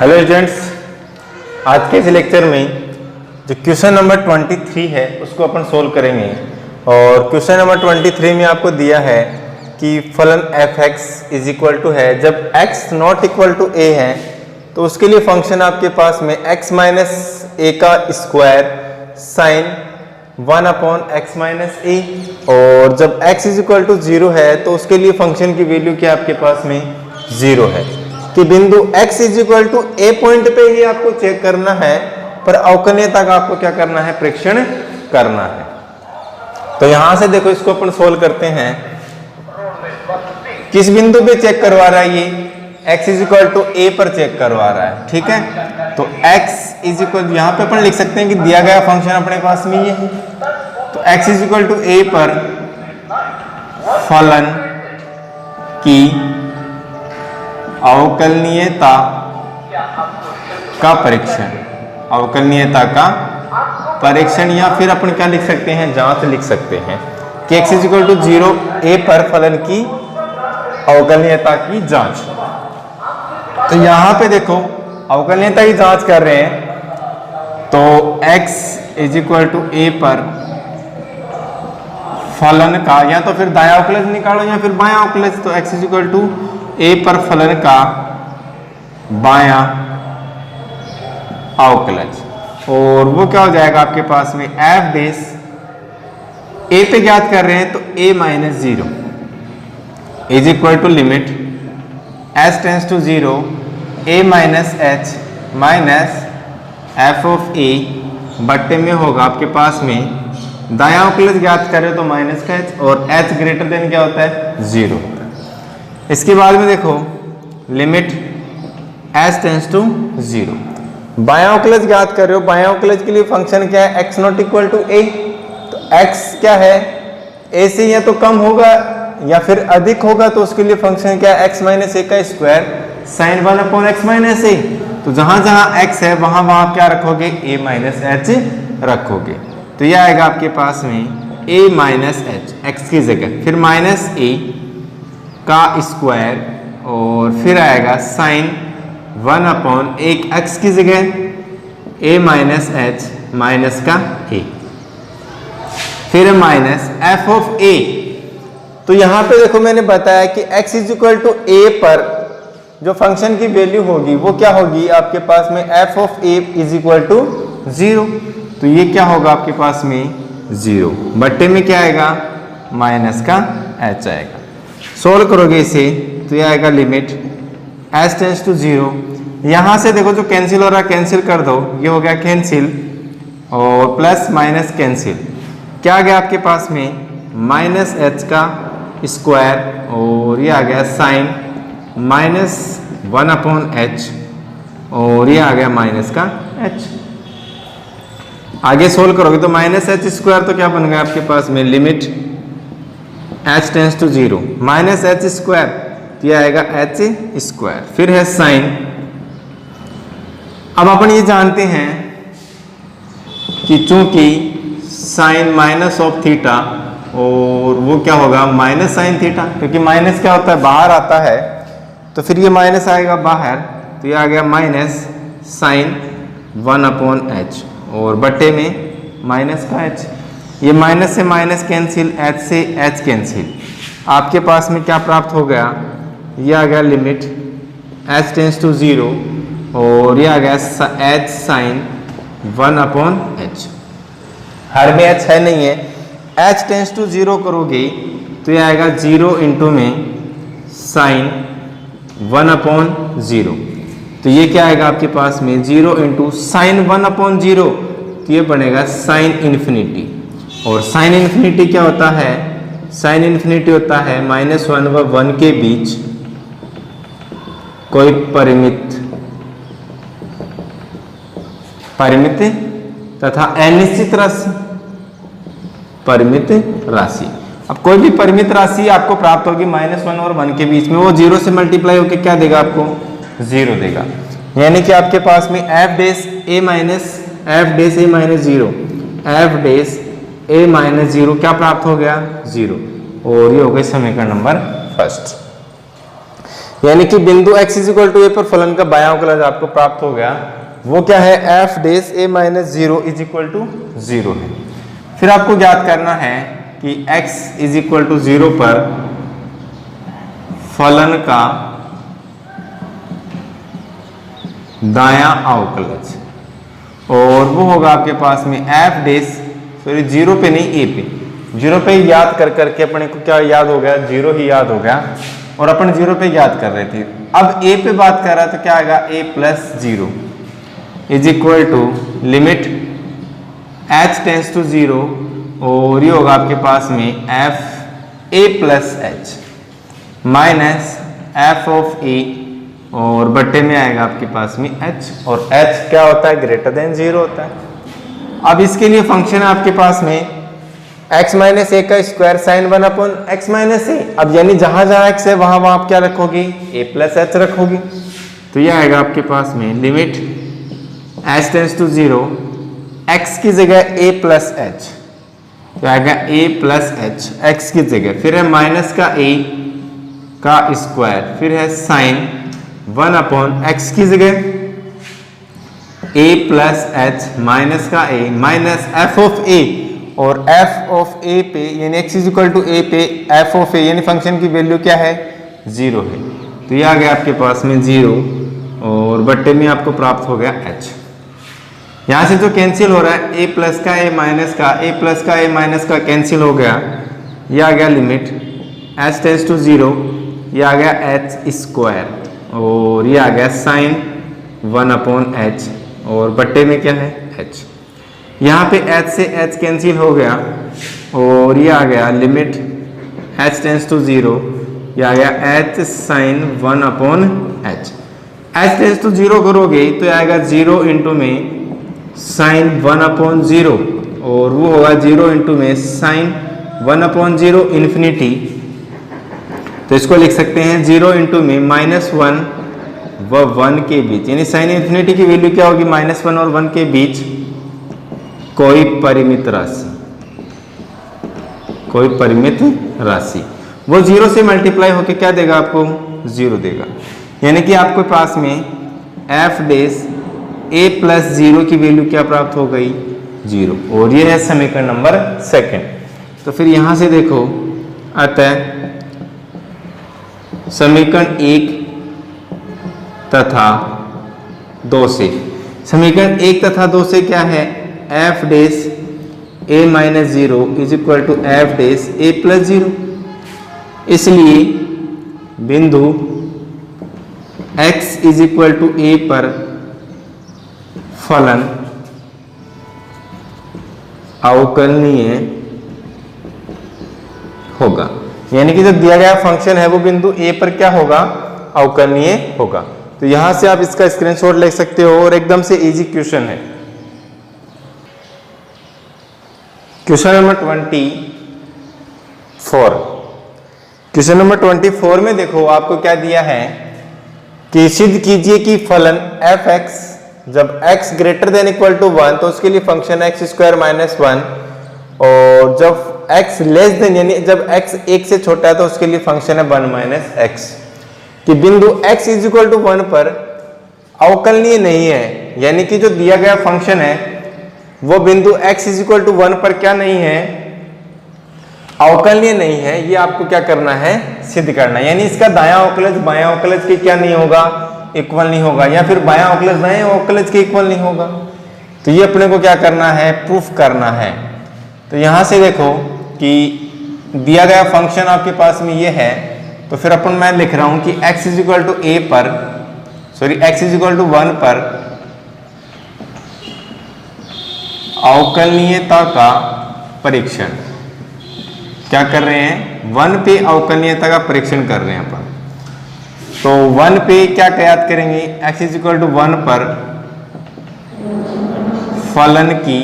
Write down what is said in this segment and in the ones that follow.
Hello students, आज के इस लेक्चर में जो क्वेश्चन नंबर 23 है उसको अपन सोल्व करेंगे। और क्वेश्चन नंबर 23 में आपको दिया है कि फलन f(x) इज इक्वल टू है, जब x not equal to a है तो उसके लिए फंक्शन आपके पास में x माइनस a का square sign 1/x minus a, और जब x इज इक्वल टू 0 है तो उसके लिए फंक्शन की वैल्यू क्या आपके पास में 0 है कि बिंदु x is equal to a point पे ही आपको चेक करना है, पर अवकलनीयता का आपको क्या करना है, परीक्षण करना है। तो यहां से देखो, इसको अपन सोल्व करते हैं। किस बिंदु पे चेक करवा रहा है, ये x is equal to a पर चेक करवा रहा है, ठीक है। तो x इज इक्वल, यहां पे अपन लिख सकते हैं कि दिया गया फंक्शन अपने पास में ये है, तो x is equal to a पर फलन की अवकलनीयता का परीक्षण, अवकलनीयता का परीक्षण, या फिर अपन क्या लिख सकते हैं, जांच लिख सकते हैं कि x is equal to 0 a पर फलन की अवकलनीयता की जांच। तो यहां पे देखो अवकलनीयता की जांच कर रहे हैं, तो x is equal to a पर फलन का, या तो फिर दायां अवकलज निकालो या फिर बायां अवकलज। तो x is equal to a पर फलन का बायां अवकलज, और वो क्या हो जाएगा आपके पास में f बेस a पे ज्ञात कर रहे हैं, तो a minus 0 is equal to limit s tends to 0 a minus h minus f of a बट्टे में होगा आपके पास में दायां अवकलज ज्ञात करें तो माइनस का h, और h ग्रेटर देन क्या होता है, 0 होता है। इसके बाद में देखो लिमिट s टेंस टू 0, बायां अवकलज ज्ञात कर रहे हो, बायां अवकलज के लिए फंक्शन क्या है, x not equal to a। तो x क्या है, a से या तो कम होगा या फिर अधिक होगा, तो उसके लिए फंक्शन क्या है, x माइनस a का square sign 1/x minus a। तो जहां जहां x है वहां वहां क्या रखोगे, a माइनस h रखोगे। तो यह आएगा आपके पास में a माइनस h, x की जगह फिर माइनस a का स्क्वायर, और फिर आएगा साइन 1/एक x की जगह a माइनस h माइनस का a, फिर माइनस f ऑफ a। तो यहां पे देखो मैंने बताया कि x is equal to a पर जो फंक्शन की वैल्यू होगी वो क्या होगी आपके पास में, f of a is equal to 0। तो ये क्या होगा आपके पास में 0 बट्टे में क्या आएगा, माइनस का h आएगा। सोल्व करोगे इसे तो ये आएगा लिमिट s टेंस टू 0। यहां से देखो जो कैंसिल हो रहा है कैंसिल कर दो, ये हो गया कैंसिल, और प्लस माइनस कैंसिल, क्या आ गया आपके पास में माइनस h का स्क्वायर, और ये आ गया साइन माइनस 1/h, और ये आ गया माइनस का h। आगे सोल्व करोगे तो माइनस h स्क्वायर, तो क्या बन गया आपके पास में limit h tends to 0 minus h square, तो ये आएगा h स्क्वायर, फिर है साइन। अब अपन ये जानते हैं कि चूंकि साइन माइनस ऑफ थीटा, और वो क्या होगा माइनस साइन थीटा, क्योंकि माइनस क्या होता है, बाहर आता है, तो फिर ये माइनस आएगा बाहर, तो ये आ गया माइनस साइन 1/h, और बट्टे में माइनस का h। ये माइनस से माइनस कैंसिल, h से h कैंसिल, आपके पास में क्या प्राप्त हो गया, ये आ गया लिमिट h टेंस टू 0, और ये आ गया h साइन 1/h। हर में h है नहीं है, h टेंस टू 0 करोगे तो ये आएगा 0 इंटू में साइन 1/0। तो ये क्या आएगा आपके पास में 0 इंटू साइन 1/0, तो ये बनेगा साइन इन्फिनिटी। और साइन इन्फिनिटी क्या होता है, साइन इन्फिनिटी होता है -1 व 1 के बीच कोई परिमित तथा अनिश्चित राशि, परिमित राशि। अब कोई भी परिमित राशि आपको प्राप्त होगी -1 और 1 के बीच में, वो 0 से मल्टीप्लाई होकर क्या देगा आपको, 0 देगा। यानी कि आपके पास में f dash a minus 0, f dash a minus 0 क्या प्राप्त हो गया, 0, और ये हो गया समीकरण नंबर फर्स्ट। यानी कि बिंदु x इक्वल टू ए पर फलन का बायां अवकलज आपको प्राप्त हो गया। वो क्या है, f dash a minus zero is equal to zero है। फिर आपको ज्ञात करना है कि x is equal to zero पर फलन का दायां अवकलज, और वो होगा आपके पास में एफ डेस, सॉरी जीरो पे नहीं ए पे, जीरो पे याद कर करके अपने को क्या याद हो गया, जीरो ही याद हो गया, और अपन जीरो पे याद कर रहे थे। अब ए पे बात कर रहा है तो क्या आएगा, a plus zero is equal to limit h tends to zero, और ये होगा आपके पास में f a plus h minus f of a, और बट्टे में आएगा आपके पास में h, और h क्या होता है, ग्रेटर देन जीरो होता है। अब इसके लिए फंक्शन है आपके पास में x माइनस ए का square sine one upon x minus a. अब यानी जहां जहां x है वहां वहां आप क्या रखोगी, a प्लस एच रखोगी। तो ये आएगा आपके पास में limit h tends to zero, x की जगह a प्लस एच, तो आएगा a प्लस एच x की जगह, फिर है माइनस का a का स्क्वायर, फिर है साइन वन अपॉन एक्स की जगह a प्लस एच माइनस का a minus f of a, और f ऑफ a पे यानी x is equal to a पे f ऑफ a यानी फंक्शन की वैल्यू क्या है, जीरो है। तो ये आ गया आपके पास में जीरो, और बट्टे में आपको प्राप्त हो गया h। यहाँ से जो कैंसिल हो रहा है, a प्लस का a माइनस का, a प्लस का a माइनस का कैंसिल हो गया, ये आ गया limit h tends to zero, ये आ गया h स्क्वायर, और ये आ गया साइन वन अपॉन h, और बट्टे में क्या है, h। यहाँ पे h से h कैंसिल हो गया, और ये आ गया limit h tends to zero, ये आ गया h sine one upon h। h tends to zero करोगे तो आएगा जीरो इंटू में साइन वन अपॉन जीरो, और वो होगा जीरो इंटू में sine one upon zero infinity. तो इसको लिख सकते हैं जीरो इंटू में माइनस वन व वन के बीच, यानी साइन इन्फिनिटी की वैल्यू क्या होगी, माइनस वन और वन के बीच कोई परिमित राशि, कोई परिमित राशि, वो जीरो से मल्टीप्लाई होकर क्या देगा आपको, जीरो देगा। यानी कि आपके पास में F dash a plus zero की वैल्यू क्या प्राप्त हो गई, जीरो, और ये है समीकरण नंबर सेकंड। तो फिर यहां से देखो, अतः समीकरण एक तथा दो से, समीकरण एक तथा दो से क्या है, f dash a minus zero is equal to f dash a plus zero. इसलिए बिंदु x is equal to a पर फलन अवकलनीय होगा, यानी कि जो दिया गया फंक्शन है वो बिंदु a पर क्या होगा, अवकलनीय होगा। तो यहां से आप इसका स्क्रीनशॉट ले सकते हो, और एकदम से इजी क्वेश्चन है। क्वेश्चन नंबर 24, क्वेश्चन नंबर 24 में देखो आपको क्या दिया है कि सिद्ध कीजिए कि फलन एफ एक्स जब x greater than equal to 1 तो उसके लिए function x square minus one, और जब x लेस देन यानी जब x 1 से छोटा है तो उसके लिए फंक्शन है 1 माइनस एक्स। कि बिंदु x इज इक्वल टू 1 पर अवकलनीय नहीं है, यानी कि जो दिया गया फंक्शन है वो बिंदु x इज इक्वल टू 1 पर क्या नहीं है, अवकलनीय नहीं है। ये आपको क्या करना है, सिद्ध करना है। यानी इसका दायां अवकलज बायां अवकलज के क्या नहीं होगा, इक्वल नहीं होगा, या फिर बायां अवकलज दायां अवकलज के इक्वल नहीं होगा। तो ये अपने को क्या करना है, प्रूफ करना है। तो यहां से देखो कि दिया गया फंक्शन आपके पास में ये है, तो फिर अपन मैं लिख रहा हूं कि x is equal to a पर, sorry x is equal to 1 पर अवकलनीयता का परीक्षण क्या कर रहे हैं, 1 पे अवकलनीयता का परीक्षण कर रहे हैं अपन। तो 1 पे क्या ज्ञात करेंगे, x इज इक्वल टू 1 पर फलन की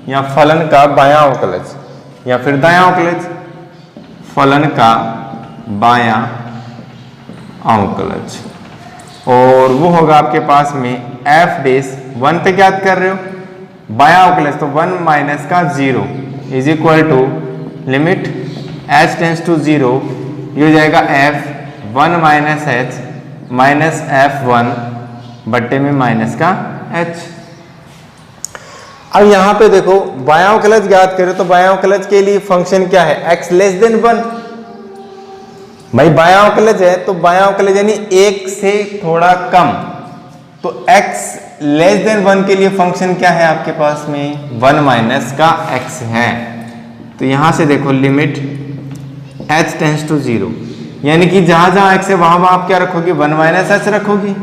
या फलन का बायां अवकलज या फिर दायां अवकलज, फलन का बायां अवकलज, और वो होगा आपके पास में f डेस 1 पे ज्ञात कर रहे हो, बायां अवकलज तो 1 माइनस का 0 is equal to limit h tends to 0, ये हो जाएगा f 1 minus H minus F1 बट्टे में माइनस का h। अब यहां पे देखो बायां अवकलज ज्ञात करें तो बायां अवकलज के लिए फंक्शन क्या है, x लेस देन 1। भाई बायां अवकलज है तो बायां अवकलज यानी 1 से थोड़ा कम, तो x लेस देन 1 के लिए फंक्शन क्या है आपके पास में, 1 माइनस का x है। तो यहां से देखो लिमिट h टेंड्स टू 0, यानी कि जहां जहां x है वहां वहां आप क्या रखोगे, 1 माइनस h रखोगे।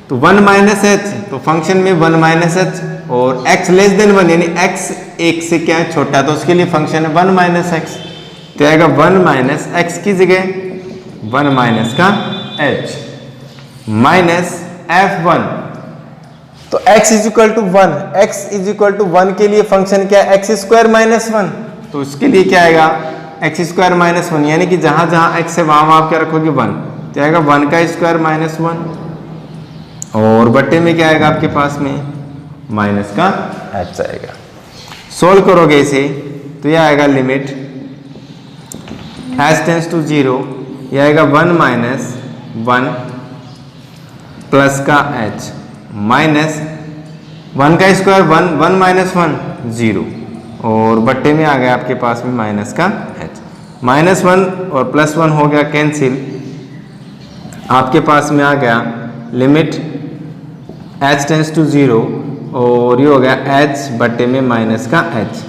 तो 1 माइनस h तो फंक्शन में 1 माइनस h, और x लेस देन 1 यानी x 1 से क्या है छोटा, तो उसके लिए फंक्शन है 1 माइनस x। तो आएगा 1 माइनस x की जगह 1 माइनस का h माइनस F1। तो x is equal to 1, x is equal to 1 के लिए फंक्शन क्या है, x स्क्वायर माइनस 1। तो उसके लिए क्या आएगा, x स्क्वायर माइनस 1, यानी कि जहां जहां x है वहां वहां आप क्या रखोगे 1, तो आएगा 1 का स्क्वायर माइनस 1, और बट्टे में क्या आएगा आपके पास में माइनस का h आएगा। सोल्व करोगे इसे तो यह आएगा लिमिट h टेंड्स टू 0, यह आएगा 1 माइनस 1 प्लस का h माइनस 1 का स्क्वायर 1, 1 माइनस 1 0, और बट्टे में आ गया आपके पास में माइनस का h। माइनस 1 और प्लस 1 हो गया कैंसिल, आपके पास में आ गया लिमिट h टेंड्स टू 0, और ये हो गया h बट्टे में माइनस का h।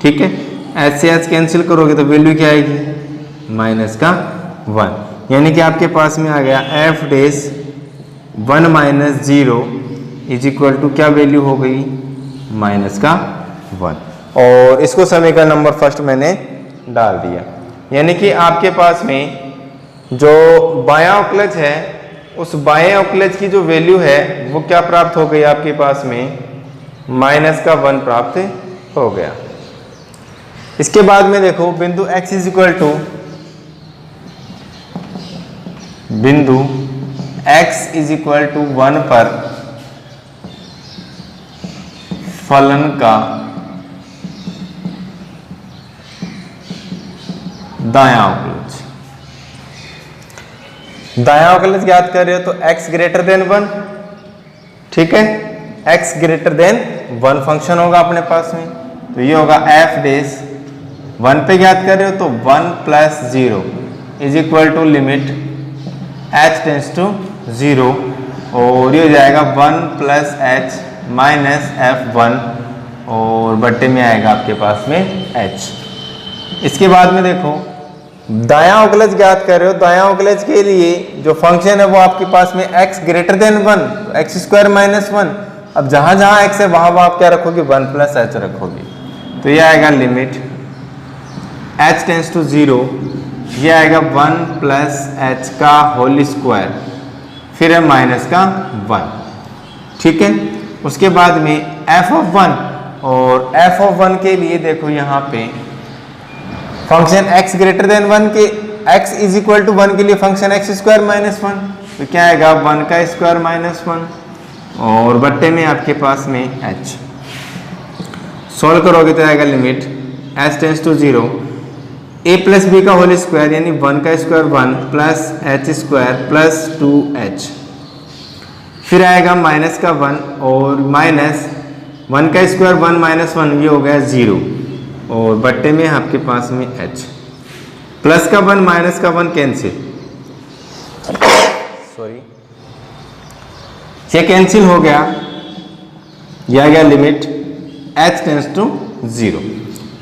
ठीक है, h से h कैंसिल करोगे तो वैल्यू क्या आएगी, माइनस का 1, यानी कि आपके पास में आ गया f dash 1 minus 0 is equal to क्या वैल्यू हो गई, माइनस का 1। और इसको समीकरण नंबर फर्स्ट मैंने डाल दिया, यानी कि आपके पास में जो बायां अवकलज है उस बाएं अवकलज की जो वैल्यू है वो क्या प्राप्त हो गई आपके पास में, माइनस का 1 प्राप्त हो गया। इसके बाद में देखो बिंदु x इज इक्वल टू, बिंदु x इज इक्वल टू 1 पर फलन का दायां अवकलज, दायां अवकलज ज्ञात कर रहे हो तो x ग्रेटर देन 1। ठीक है, x ग्रेटर देन 1 फंक्शन होगा अपने पास में, तो ये होगा f डेस 1 पे ज्ञात कर रहे हो तो 1 plus 0 is equal to limit h tends to 0, और ये हो जाएगा 1 प्लस h माइनस F1, और बट्टे में आएगा आपके पास में h। इसके बाद में देखो दायां अवकलज ज्ञात कर रहे हो, दायां अवकलज के लिए जो फंक्शन है वो आपके पास में x ग्रेटर देन 1, तो x स्क्वायर माइनस 1। अब जहां जहां x है वहां वहां आप क्या रखोगे, 1 प्लस h रखोगे, तो ये आएगा लिमिट h टेंड्स टू 0, ये आएगा 1 प्लस h का होल स्क्वायर, फिर है माइनस का 1। ठीक है, उसके बाद में f(1), और f(1) के लिए देखो यहाँ पे फंक्शन x ग्रेटर देन 1 के, x इज इक्वल टू 1 के लिए फंक्शन x स्क्वायर माइनस 1, तो क्या आएगा 1 का स्क्वायर माइनस 1, और बट्टे में आपके पास में h। सॉल्व करोगे तो आएगा limit h tends to 0, a plus b का होल स्क्वायर यानी 1 का square 1 plus h square plus 2h, फिर आएगा माइनस का 1, और माइनस 1 का स्क्वायर 1 माइनस 1 ये हो गया 0, और बट्टे में आपके पास में h, प्लस का 1 माइनस का 1 कैंसिल, सॉरी ये कैंसिल हो गया, यह आ गया लिमिट h टेंड्स टू 0,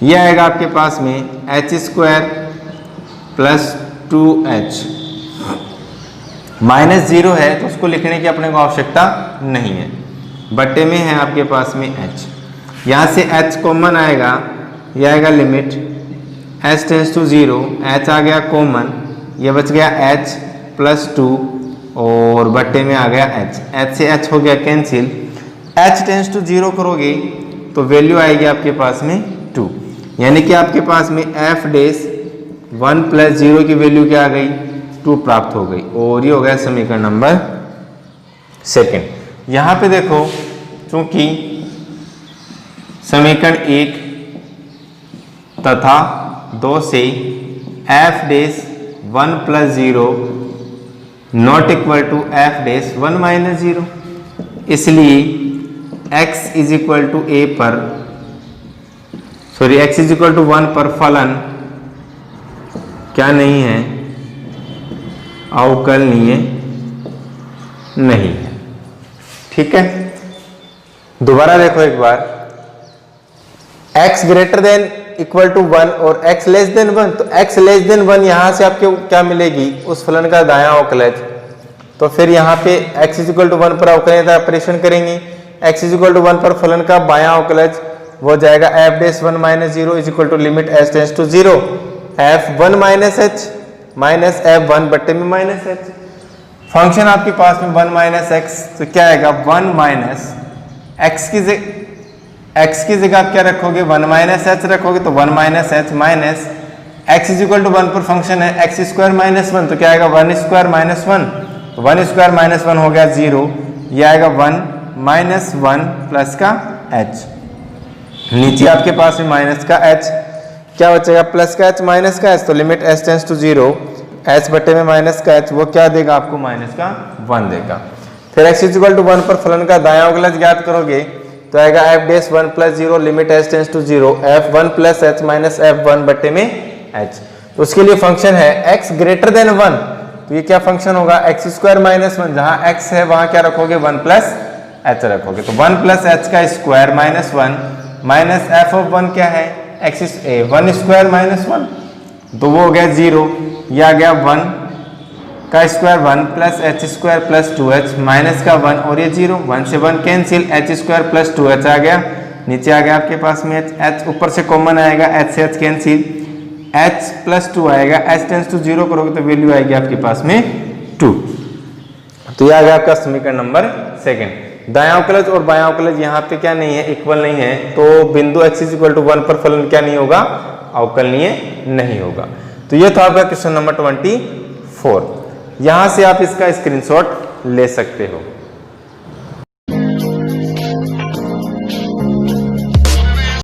यह आएगा आपके पास में h square plus 2h, minus 0 है तो उसको लिखने की अपने को आवश्यकता नहीं है, बट्टे में है आपके पास में h, यहाँ से h कॉमन आएगा, यह आएगा limit h tends to 0, h आ गया कॉमन, यह बच गया h प्लस 2, और बट्टे में आ गया h, h से h हो गया कैंसिल, h टेंड्स टू 0 करोगे तो वैल्यू आएगी आपके पास में 2, यानी कि आपके पास में f डेस 1 प्लस 0 की वैल्यू क्या आ गई, 2 प्राप्त हो गई, और ये हो गया समीकरण नंबर सेकंड। यहाँ पे देखो चूंकि समीकरण 1 तथा 2 से f dash 1 plus 0 not equal to f dash 1 minus 0, इसलिए x is equal to a पर x इज इक्वल टू 1 पर फलन क्या नहीं है, अवकलनीय नहीं है। ठीक है, दोबारा देखो एक बार, x greater than equal to 1 और x लेस देन 1, तो x लेस देन 1 यहां से आपके क्या मिलेगी, उस फलन का दायां अवकलज। तो फिर यहाँ पे x इज इक्वल टू 1 पर अवकलनीयता ऑपरेशन करेंगे, x इज इक्वल टू 1 पर फलन का बायां अवकलज वो जाएगा f dash 1 minus 0 is equal to limit s tends to 0 f 1 minus h minus f 1 बट्टे में माइनस h। फंक्शन आपके पास में 1 माइनस x, तो क्या आएगा 1 माइनस x की जगह आप क्या रखोगे, 1 माइनस h रखोगे, तो 1 minus h minus x is equal to 1 पर फंक्शन है x स्क्वायर माइनस 1, तो क्या आएगा 1 स्क्वायर माइनस 1, तो 1 स्क्वायर माइनस 1 हो गया 0, ये आएगा 1 माइनस 1 प्लस का h, नीचे आपके पास में माइनस का h, क्या बचेगा प्लस का h माइनस का h, तो limit s tends to 0 h बटे में माइनस का h वो क्या देगा आपको, माइनस का 1 देगा। फिर x इज इक्वल टू 1 पर फलन का दायां अवकलज ज्ञात करोगे, तो आएगा f dash 1 plus 0 limit s tends to 0 f 1 plus h minus f 1 बटे में h। तो उसके लिए फंक्शन है x ग्रेटर देन 1, तो ये क्या फंक्शन होगा, x स्क्वायर माइनस 1, जहां x है वहां क्या रखोगे 1 प्लस h रखोगे, तो 1 प्लस h का square minus 1 minus f of 1 क्या है x 1 स्क्वायर माइनस 1, तो वो हो गया 0, ये आ गया 1 का square 1 plus h square plus 2h minus का 1 और ये 0, 1 से 1 cancel, h square plus 2h आ गया, नीचे आ गया आपके पास में h ऊपर से कॉमन आएगा, h से h कैंसिल, h प्लस 2 आएगा, h टेंड्स टू 0 करोगे तो वैल्यू आएगी आपके पास में 2। तो ये आ गया आपका समीकरण नंबर 2। दायां अवकलज और बायां अवकलज यहाँ पे क्या नहीं है, इक्वल नहीं है, तो बिंदु x इज इक्वल टू 1 पर फलन क्या नहीं होगा, अवकलनीय नहीं होगा। तो ये था आपका क्वेश्चन नंबर 24। यहाँ से आप इसका स्क्रीनशॉट ले सकते हो।